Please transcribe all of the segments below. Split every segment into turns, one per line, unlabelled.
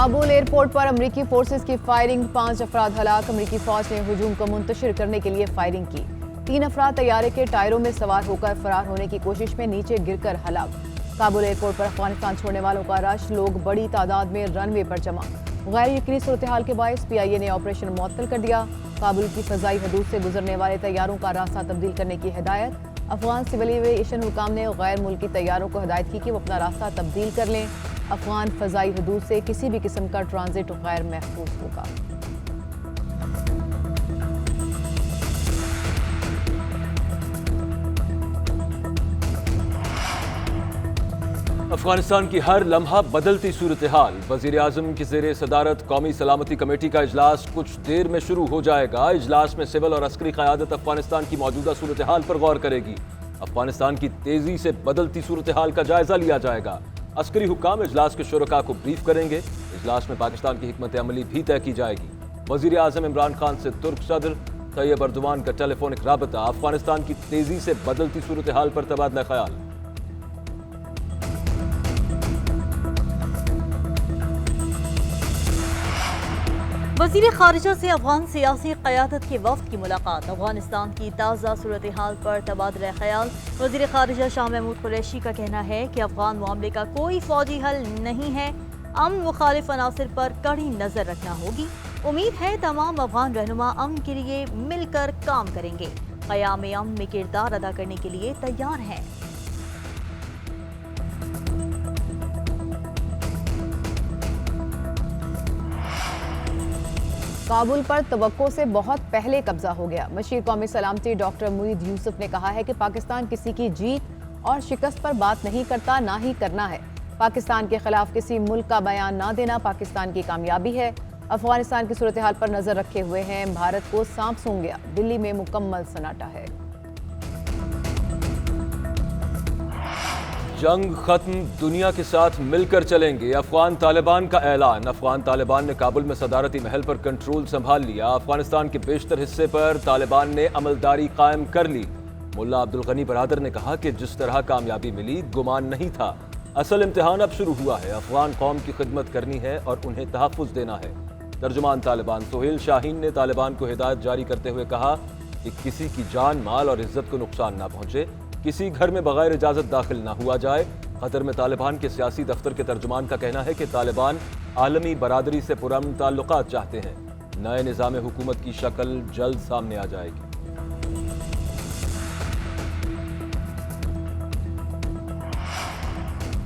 Kabul airport पर अमरीकी forces की फायरिंग, 5 अफराद हलाक। अमरीकी फौज ने हुजूम को मुंतशिर करने के लिए फायरिंग की। 3 अफराद तैयारे के टायरों में सवार होकर फरार होने की कोशिश में नीचे गिरकर हलाक। काबुल एयरपोर्ट पर अफगानिस्तान छोड़ने वालों का रश, लोग बड़ी तादाद में रनवे पर जमा। गैर यकीनी सूरत हाल के बायस PIA ने ऑपरेशन मुअत्तल कर दिया। काबुल की फजाई हदूद से गुजरने वाले तैयारों का रास्ता तब्दील करने की हिदायत। अफगान सिविल एविएशन हुकाम ने गैर मुल्की तैयारों को हिदायत की कि वो अपना रास्ता तब्दील कर लें। अफगान फजाई हदूद से किसी भी किस्म का ट्रांजिट गैर महफूज होगा।
अफगानिस्तान की हर लम्हा बदलती सूरत हाल। वजीर आजम की ज़ेर सदारत कौमी सलामती कमेटी का इजलास कुछ देर में शुरू हो जाएगा। इजलास में सिविल और अस्करी क़यादत अफगानिस्तान की मौजूदा सूरत हाल पर गौर करेगी। अफगानिस्तान की तेजी से बदलती सूरत हाल का जायजा लिया जाएगा। अस्करी हुक्काम इजलास के शुरका को ब्रीफ करेंगे। इजलास में पाकिस्तान की हिकमत अमली भी तय की जाएगी। वजीर आजम इमरान खान से तुर्क सदर तैयब अर्दोआन का टेलीफोनिक राबता। अफगानिस्तान की तेजी से बदलती सूरत हाल पर तबादला ख्याल।
वज़ीर ख़ारिजा से अफगान सियासी क़यादत के वफ़द की मुलाकात। अफगानिस्तान की ताज़ा सूरत हाल पर तबादला ख्याल। वज़ीर ख़ारिजा शाह महमूद कुरैशी का कहना है कि अफगान मामले का कोई फ़ौजी हल नहीं है। अमन मुखालिफ अनासिर पर कड़ी नज़र रखना होगी। उम्मीद है तमाम अफगान रहनुमा अमन के लिए मिलकर काम करेंगे। क़याम अमन में किरदार अदा करने के लिए तैयार हैं।
काबुल पर तवक्को से बहुत पहले कब्जा हो गया। मशीर कौमी सलामती डॉक्टर मुईद यूसुफ ने कहा है कि पाकिस्तान किसी की जीत और शिकस्त पर बात नहीं करता, ना ही करना है। पाकिस्तान के खिलाफ किसी मुल्क का बयान ना देना पाकिस्तान की कामयाबी है। अफगानिस्तान की सूरत हाल पर नजर रखे हुए हैं। भारत को सांप सूंघ गया, दिल्ली में मुकम्मल सन्नाटा है।
जंग खत्म, दुनिया के साथ मिलकर चलेंगे। अफगान तालिबान का ऐलान। अफगान तालिबान ने काबुल में सदारती महल पर कंट्रोल संभाल लिया। अफगानिस्तान के बेशतर हिस्से पर तालिबान ने अमलदारी कायम कर ली। मुल्ला अब्दुल गनी बरादर ने कहा कि जिस तरह कामयाबी मिली गुमान नहीं था। असल इम्तिहान अब शुरू हुआ है। अफगान कौम की खिदमत करनी है और उन्हें तहफ़्फ़ुज़ देना है। तर्जुमान तालिबान सोहेल शाहीन ने तालिबान को हिदायत जारी करते हुए कहा कि किसी की जान, माल और इज्जत को नुकसान ना पहुंचे, किसी घर में बगैर इजाजत दाखिल ना हुआ जाए। कतर में तालिबान के सियासी दफ्तर के तर्जुमान का कहना है कि तालिबान आलमी बरादरी से पुरअमन ताल्लुकात चाहते हैं। नए निज़ाम हुकूमत की शक्ल जल्द सामने आ जाएगी।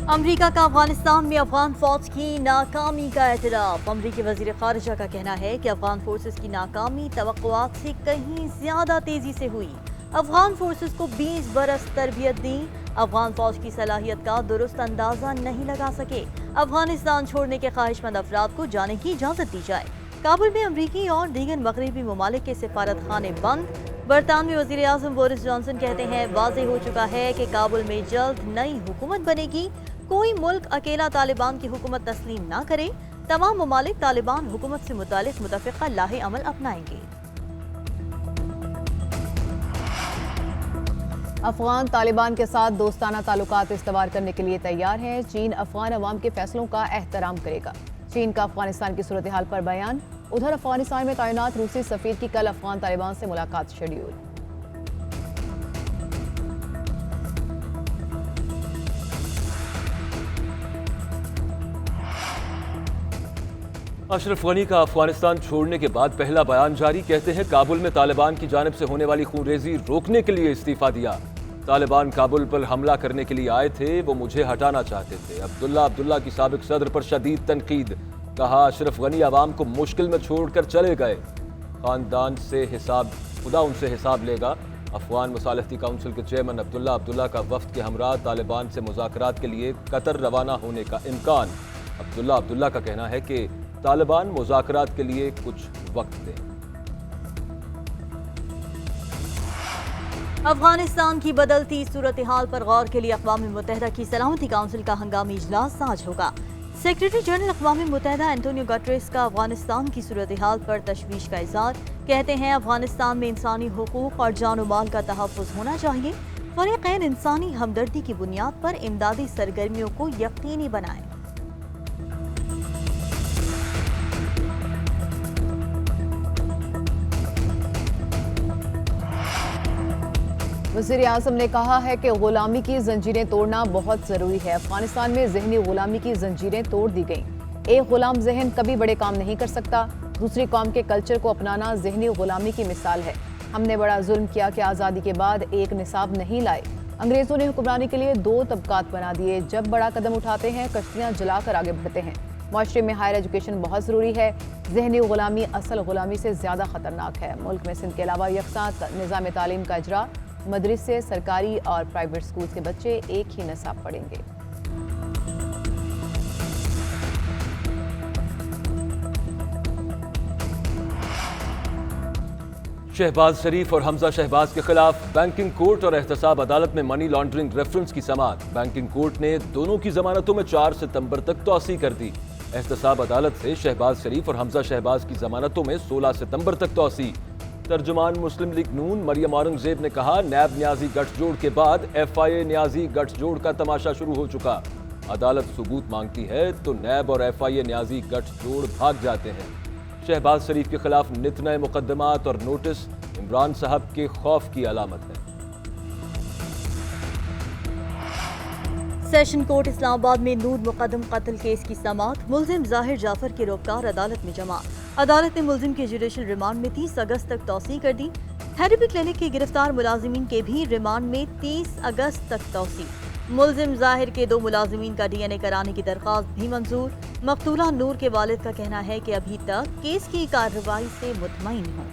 अमरीका का अफगानिस्तान में अफगान फौज की नाकामी का एतराफ़। अमरीकी वज़ीर ख़ारिजा का कहना है कि अफगान फोर्सेस की नाकामी तवक्कुआत से कहीं ज्यादा तेजी से हुई। अफगान फोर्सेस को 20 बरस तरबियत दी, अफगान फौज की सलाहियत का दुरुस्त अंदाजा नहीं लगा सके। अफगानिस्तान छोड़ने के ख्वाहिशमंद अफराद को जाने की इजाज़त दी जाए। काबुल में अमरीकी और दीगर मगरबी ममालिक के सिफारत खाने बंद। बरतानवी वज़ीर आज़म बोरिस जॉनसन कहते हैं वाज़ेह हो चुका है कि काबुल में जल्द नई हुकूमत बनेगी। कोई मुल्क अकेला तालिबान की हुकूमत तस्लीम ना करे। तमाम ममालिक तालिबान हुकूमत से मुतालिक मुतफ़िक़ा लाहे अमल अपनाएंगे।
अफगान तालिबान के साथ दोस्ताना ताल्लुकात इस्तवार करने के लिए तैयार हैं। चीन अफगान अवाम के फैसलों का एहतराम करेगा। चीन का अफगानिस्तान की सूरत हाल पर बयान। उधर अफगानिस्तान में तैनात रूसी सफीर की कल अफगान तालिबान से मुलाकात शेड्यूल।
अशरफ गनी का अफगानिस्तान छोड़ने के बाद पहला बयान जारी। कहते हैं काबुल में तालिबान की जानिब से होने वाली खूनरेजी रोकने के लिए इस्तीफा दिया। तालिबान काबुल पर हमला करने के लिए आए थे, वो मुझे हटाना चाहते थे। अब्दुल्ला की साबिक सदर पर शदीद तनकीद। कहा अशरफ गनी आवाम को मुश्किल में छोड़कर चले गए। खानदान से हिसाब खुदा उनसे हिसाब लेगा। अफगान मुसालहती काउंसिल के चेयरमैन अब्दुल्ला का वफ्द के हमरा तालिबान से मुज़ाकरात के लिए कतर रवाना होने का इम्कान। अब्दुल्ला का कहना है कि तालिबान मुज़ाकरात के लिए कुछ वक्त दें।
अफगानिस्तान की बदलती सूरत हाल पर गौर के लिए अक़वाम मुत्तहिदा की सलामती काउंसिल का हंगामी इजलास आज होगा। सेक्रेटरी जनरल अक़वाम मुत्तहिदा एंटोनियो गुटेरेस का अफगानिस्तान की सूरत हाल पर तशवीश का इज़हार। कहते हैं अफगानिस्तान में इंसानी हुकूक और जान और माल का तहफ़्फ़ुज़ होना चाहिए। फ़रीक़ैन इंसानी हमदर्दी की बुनियाद पर इमदादी सरगर्मियों को यकीनी बनाएं।
वज़ीर आज़म ने कहा है कि गुलामी की जंजीरें तोड़ना बहुत ज़रूरी है। अफगानिस्तान में ज़हनी गुलामी की जंजीरें तोड़ दी गईं। एक गुलाम जहन कभी बड़े काम नहीं कर सकता। दूसरी कौम के कल्चर को अपनाना ज़हनी गुलामी की मिसाल है। हमने बड़ा जुल्म किया कि आज़ादी के बाद एक निसाब नहीं लाए। अंग्रेज़ों ने हुक्मरानी के लिए 2 तबकात बना दिए। जब बड़ा कदम उठाते हैं, कश्तियाँ जलाकर आगे बढ़ते हैं। माशरे में हायर एजुकेशन बहुत ज़रूरी है। ज़हनी गुलामी असल गुलामी से ज़्यादा ख़तरनाक है। मुल्क में सिंध के अलावा यकसां निज़ाम तालीम का इजरा, मदरसे, सरकारी और प्राइवेट स्कूल के बच्चे एक ही निसाब पढ़ेंगे।
शहबाज शरीफ और हमजा शहबाज के खिलाफ बैंकिंग कोर्ट और एहतसाब अदालत में मनी लॉन्ड्रिंग रेफरेंस की समाअत। बैंकिंग कोर्ट ने दोनों की जमानतों में 4 सितंबर तक तौसी कर दी। एहतसाब अदालत से शहबाज शरीफ और हमजा शहबाज की जमानतों में 16 सितंबर तक तौसी। तर्जुमान मुस्लिम लीग नून मरियम औरंगजेब ने कहा, नैब न्याजी गठजोड़ के बाद FIA न्याजी गठजोड़ का तमाशा शुरू हो चुका। अदालत सबूत मांगती है तो नैब और FIA न्याजी गठजोड़ भाग जाते हैं। शहबाज शरीफ के खिलाफ नित नए मुकदमात और नोटिस इमरान साहब के खौफ की अलामत है।
सेशन कोर्ट इस्लामाबाद में नूर मुकदम कत्ल केस की समाअत। मुलजिम जाहिर जाफर के रोबकार अदालत में जमा। अदालत ने मुलजिम के जुडिशल रिमांड में 30 अगस्त तक तौसी कर दी। थेरेपी क्लिनिक के गिरफ्तार मुलाजिमीन के भी रिमांड में 30 अगस्त तक तौसी। मुलजिम जाहिर के 2 मुलाजिमीन का DNA कराने की दरख्वास्त भी मंजूर। मकतूला नूर के वालिद का कहना है कि अभी तक केस की कार्रवाई से मुतमईन हूँ।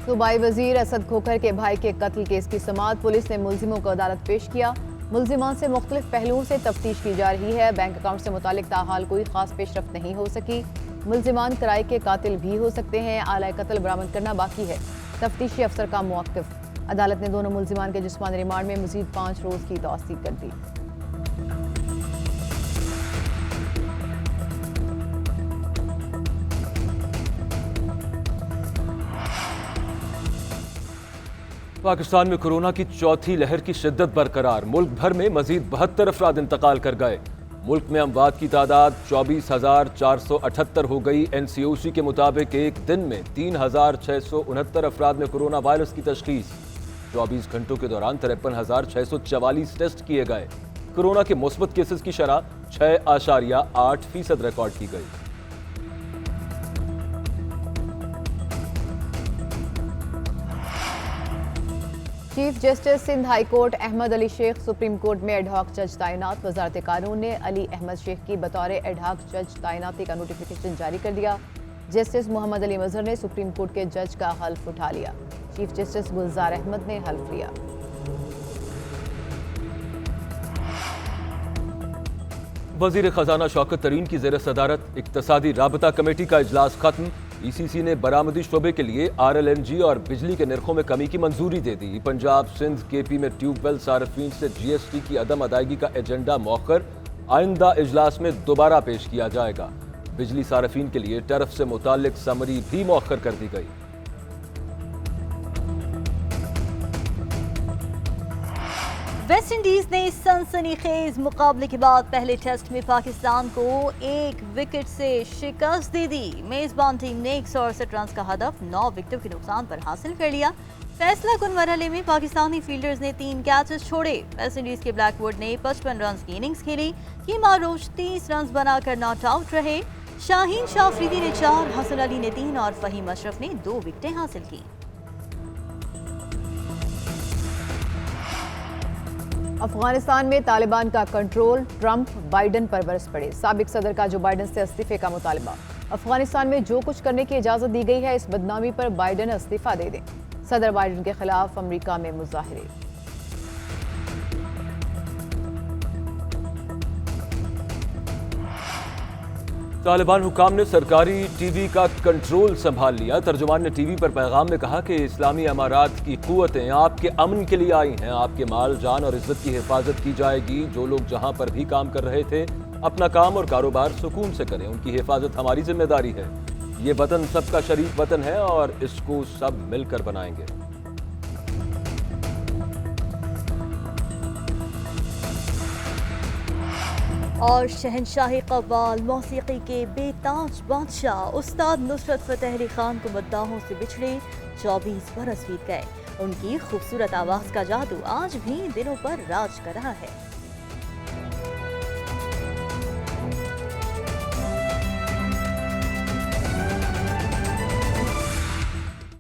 सूबाई वजीर असद खोखर के भाई के कत्ल केस की समाअत। पुलिस ने मुलजिमों को अदालत पेश किया। मुलजिमान से मुख्तलिफ पहलुओं से तफ्तीश की जा रही है। बैंक अकाउंट से मुतालिक ताहाल कोई खास पेशरफ्त नहीं हो सकी। मुलजिमान किराए के कातिल भी हो सकते हैं। आला कत्ल बरामद करना बाकी है। तफ्तीशी अफसर का मौक़िफ़। अदालत ने दोनों मुलजिमान के जिस्मानी रिमांड में मजीद 5 रोज़ की तौसीक़ कर दी।
पाकिस्तान में कोरोना की चौथी लहर की शिद्दत बरकरार। मुल्क भर में मजीद 72 अफराद इंतकाल कर गए। मुल्क में अमवात की तादाद 24,478 हो गई। NCOC के मुताबिक एक दिन में 3,669 अफराद में कोरोना वायरस की तशखीस। 24 घंटों के दौरान 53,644 टेस्ट किए गए। कोरोना के मुस्बत केसेस की शरह 6.8% रिकॉर्ड की गई।
Chief justice Sindh high court Ahmed Ali Shaikh supreme court में एडहॉक जज तैनात। वजारत कानून ने अली अहमद शेख की बतौर एडहॉक जज तैनाती का नोटिफिकेशन जारी कर दिया। जस्टिस मोहम्मद अली मजहर ने सुप्रीम कोर्ट के जज का हल्फ उठा लिया। चीफ जस्टिस गुलजार अहमद ने हल्फ लिया।
वजीर खजाना शौकत तरीन की ज़ेर सदारत इक्तसादी राबता कमेटी का इजलास खत्म। ECC ने बरामदी शोबे के लिए RLNG और बिजली के निर्खों में कमी की मंजूरी दे दी। पंजाब सिंध KP में ट्यूबवेल सार्फिन से GST की अदम अदायगी का एजेंडा मौखर। आइंदा इजलास में दोबारा पेश किया जाएगा। बिजली सार्फिन के लिए टर्फ से मुतालिक समरी भी मौखर कर दी गई।
वेस्ट इंडीज ने सनसनीखेज मुकाबले के बाद पहले टेस्ट में पाकिस्तान को 1 विकेट से शिकस्त दे दी। मेजबान टीम ने 168 रन का हदफ 9 विकेटों के नुकसान पर हासिल कर लिया। फैसला कुन मरहले में पाकिस्तानी फील्डर्स ने 3 कैचेस छोड़े। वेस्ट इंडीज के ब्लैकवुड ने 55 रन की इनिंग्स खेली। कीमा रोज 30 रन बनाकर नॉट आउट रहे। शाहीन शाह अफरीदी ने 4, हसन अली ने 3 और फहीम अशरफ ने 2 विकेटें हासिल की।
अफगानिस्तान में तालिबान का कंट्रोल। ट्रंप बाइडन पर बरस पड़े। साबिक सदर का जो बाइडन से इस्तीफे का मुतालबा। अफगानिस्तान में जो कुछ करने की इजाजत दी गई है, इस बदनामी पर बाइडन इस्तीफा दे दें। सदर बाइडन के खिलाफ अमेरिका में मुजाहरे।
तालिबान हुकाम ने सरकारी टीवी का कंट्रोल संभाल लिया। तर्जुमान ने टीवी पर पैगाम में कहा कि इस्लामी अमारात की कुव्वतें आपके अमन के लिए आई हैं। आपके माल, जान और इज्जत की हिफाजत की जाएगी। जो लोग जहां पर भी काम कर रहे थे, अपना काम और कारोबार सुकून से करें। उनकी हिफाजत हमारी जिम्मेदारी है। ये वतन सबका शरीफ वतन है और इसको सब मिलकर बनाएंगे।
اور شہنشاہی قوال موسیقی کے بےتاج بادشاہ استاد نصرت فتح علی خان کو مداحوں سے بچھڑے 24 برس بیت گئے۔ ان کی خوبصورت آواز کا جادو آج بھی دلوں پر راج کر رہا ہے۔